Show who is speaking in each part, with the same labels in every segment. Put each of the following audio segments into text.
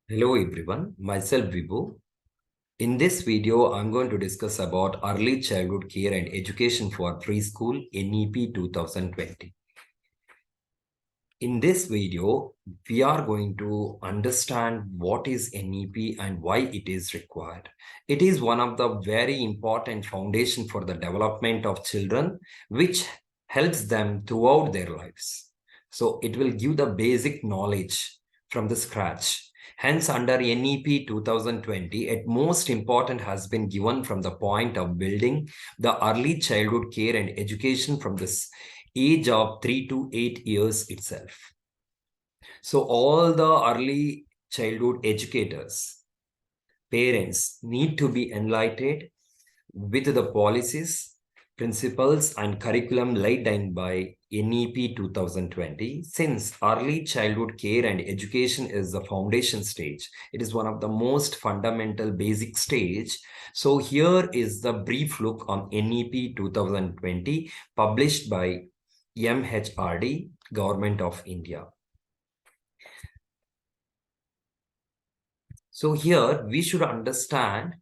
Speaker 1: Hello everyone, myself Vibhu. In this video, I'm going to discuss about early childhood care and education for preschool NEP 2020. In this video, we are going to understand what is NEP and why it is required. It is one of the very important foundation for the development of children, which helps them throughout their lives. So it will give the basic knowledge from the scratch. Hence, under NEP 2020, at most important has been given from the point of building the early childhood care and education from this age of 3 to 8 years itself. So all the early childhood educators, parents need to be enlightened with the policies, principles, and curriculum laid down by NEP 2020. Since early childhood care and education is the foundation stage, it is one of the most fundamental basic stage. So here is the brief look on NEP 2020 published by MHRD, Government of India. So here we should understand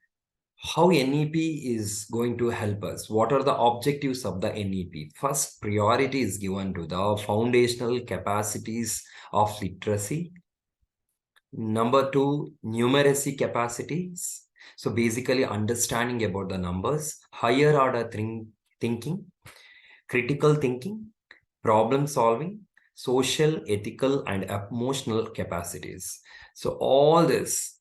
Speaker 1: how NEP is going to help us. What are the objectives of the NEP? First, priority is given to the foundational capacities of literacy. Number two, numeracy capacities. So basically understanding about the numbers, higher order thinking, critical thinking, problem solving, social, ethical, and emotional capacities. So all this,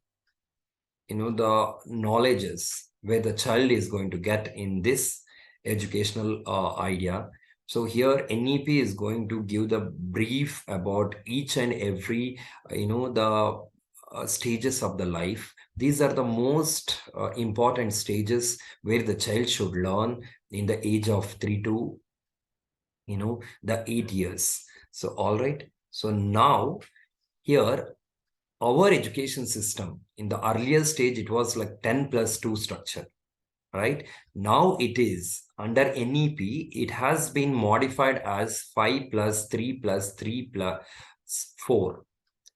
Speaker 1: the knowledges where the child is going to get in this educational idea. So here NEP is going to give the brief about each and every the stages of the life. These are the most important stages where the child should learn in the age of 3 to the 8 years. So all right, so now here our education system in the earlier stage, it was like 10+2 structure, right? Now it is under NEP, it has been modified as 5+3+3+4,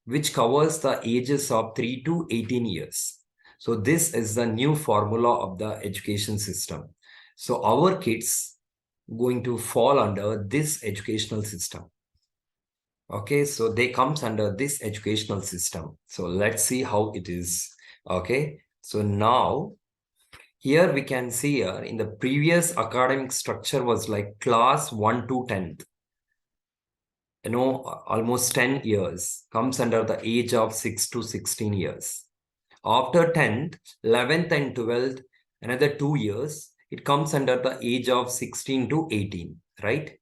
Speaker 1: which covers the ages of 3 to 18 years. So this is the new formula of the education system. So our kids going to fall under this educational system. Okay, so they comes under this educational system. So let's see how it is. Okay, so now here we can see here in the previous academic structure was like class 1 to 10th. Almost 10 years comes under the age of 6 to 16 years. After 10th, 11th and 12th, another 2 years, it comes under the age of 16 to 18, right?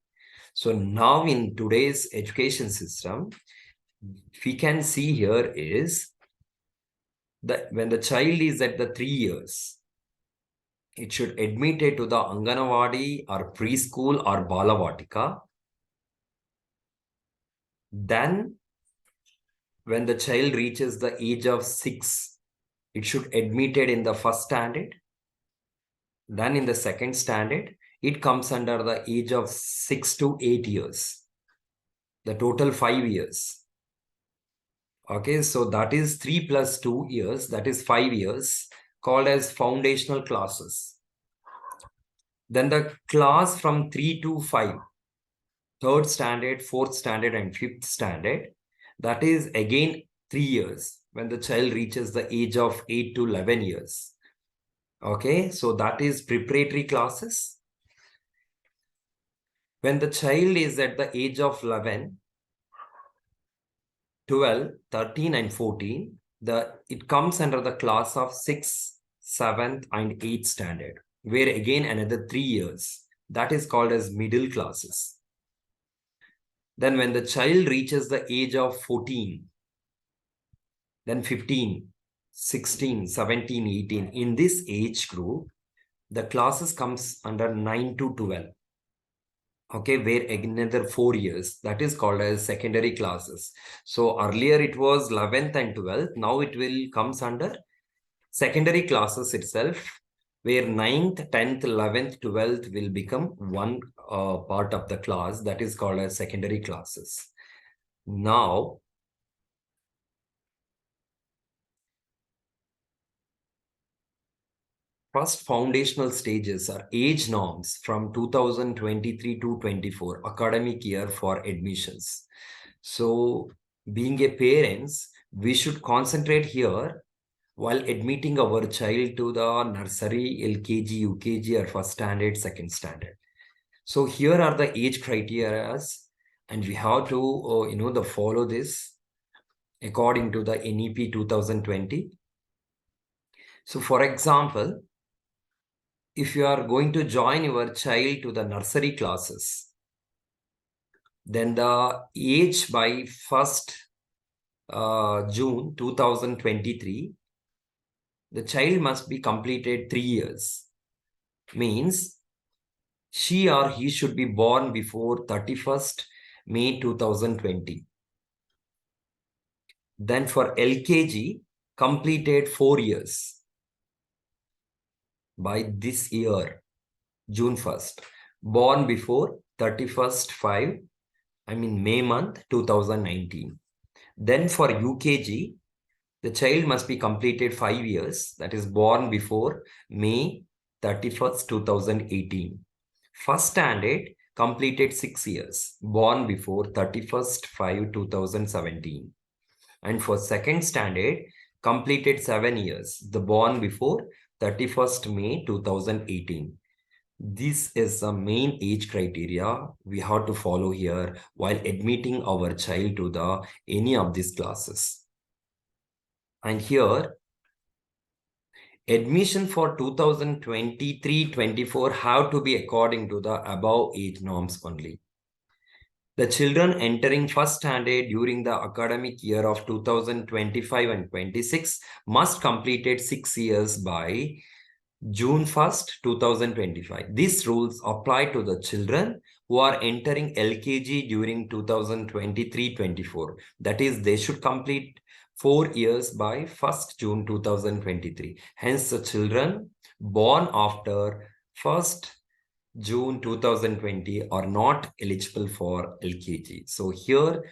Speaker 1: So now in today's education system, we can see here is that when the child is at the 3 years, it should admit it to the Anganwadi or preschool or Balavatika. Then when the child reaches the age of 6, it should admitted in the first standard. Then in the second standard, it comes under the age of 6 to 8 years. The total 5 years. Okay, so that is 3+2 years, that is 5 years, called as foundational classes. Then the class from 3 to 5, third standard, fourth standard, and fifth standard, that is again 3 years when the child reaches the age of 8 to 11 years. Okay, so that is preparatory classes. When the child is at the age of 11, 12, 13, and 14, it comes under the class of 6th, 7th, and 8th standard, where again another 3 years. That is called as middle classes. Then when the child reaches the age of 14, then 15, 16, 17, 18, in this age group, the classes comes under 9 to 12. Okay, where another 4 years, that is called as secondary classes. So earlier it was 11th and 12th. Now it will comes under secondary classes itself, where 9th, 10th, 11th, 12th will become one part of the class, that is called as secondary classes. Now, first foundational stages are age norms from 2023 to 24 academic year for admissions. So being a parents, we should concentrate here while admitting our child to the nursery, LKG, UKG, or first standard, second standard. So here are the age criteria, and we have to follow this according to the NEP 2020. So for example, if you are going to join your child to the nursery classes, then the age by 1st June 2023, the child must be completed 3 years. Means she or he should be born before 31st May 2020. Then for LKG, completed 4 years by this year, June 1st. Born before 31st May month 2019. Then for UKG, the child must be completed 5 years, that is born before May 31st, 2018. First standard, completed 6 years, born before 31st 2017. And for second standard, completed 7 years, the born before 31st May 2018. This is the main age criteria we have to follow here while admitting our child to any of these classes. And here, admission for 2023-24 have to be according to the above age norms only. The children entering first standard during the academic year of 2025 and 26 must completed 6 years by June 1st, 2025. These rules apply to the children who are entering LKG during 2023-24. That is, they should complete 4 years by 1st June 2023. Hence, the children born after 1st June 2020 are not eligible for LKG. So here,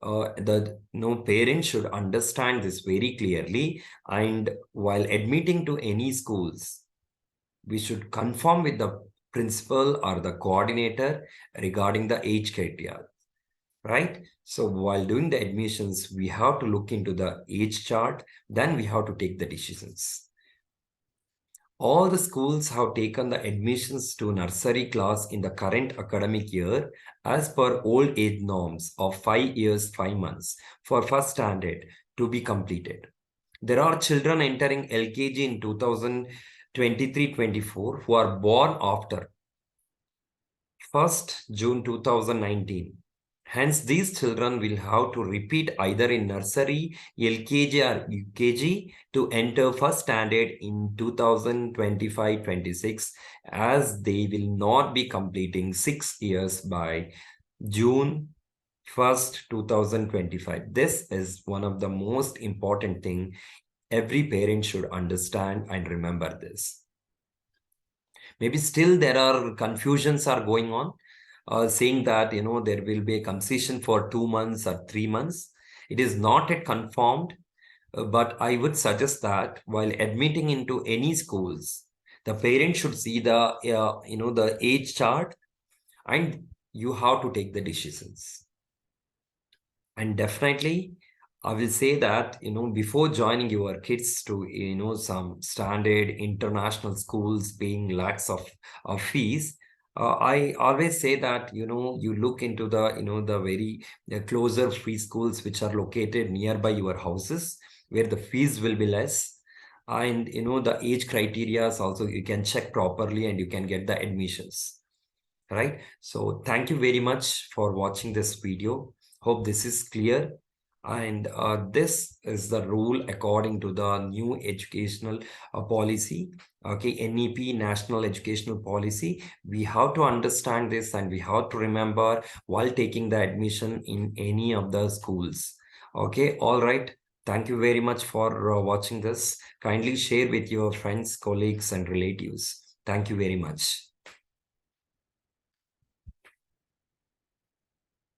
Speaker 1: the parents should understand this very clearly. And while admitting to any schools, we should confirm with the principal or the coordinator regarding the age criteria, right? So while doing the admissions, we have to look into the age chart, then we have to take the decisions. All the schools have taken the admissions to nursery class in the current academic year as per old age norms of 5 years, 5 months for first standard to be completed. There are children entering LKG in 2023-24 who are born after 1st June 2019. Hence, these children will have to repeat either in nursery, LKG or UKG to enter first standard in 2025-26, as they will not be completing 6 years by June 1st, 2025. This is one of the most important thing every parent should understand and remember this. Maybe still there are confusions are going on, saying that, there will be a concession for 2 months or 3 months. It is not yet confirmed, but I would suggest that while admitting into any schools, the parent should see the, the age chart, and you have to take the decisions. And definitely, I will say that, before joining your kids to, some standard international schools paying lakhs of fees, I always say that, you look into the, the very closer free schools which are located nearby your houses, where the fees will be less. And, the age criteria also you can check properly and you can get the admissions, right? So thank you very much for watching this video. Hope this is clear. And this is the rule according to the new educational policy, okay, NEP, National Educational Policy. We have to understand this and we have to remember while taking the admission in any of the schools. Okay, all right. Thank you very much for watching this. Kindly share with your friends, colleagues, and relatives. Thank you very much.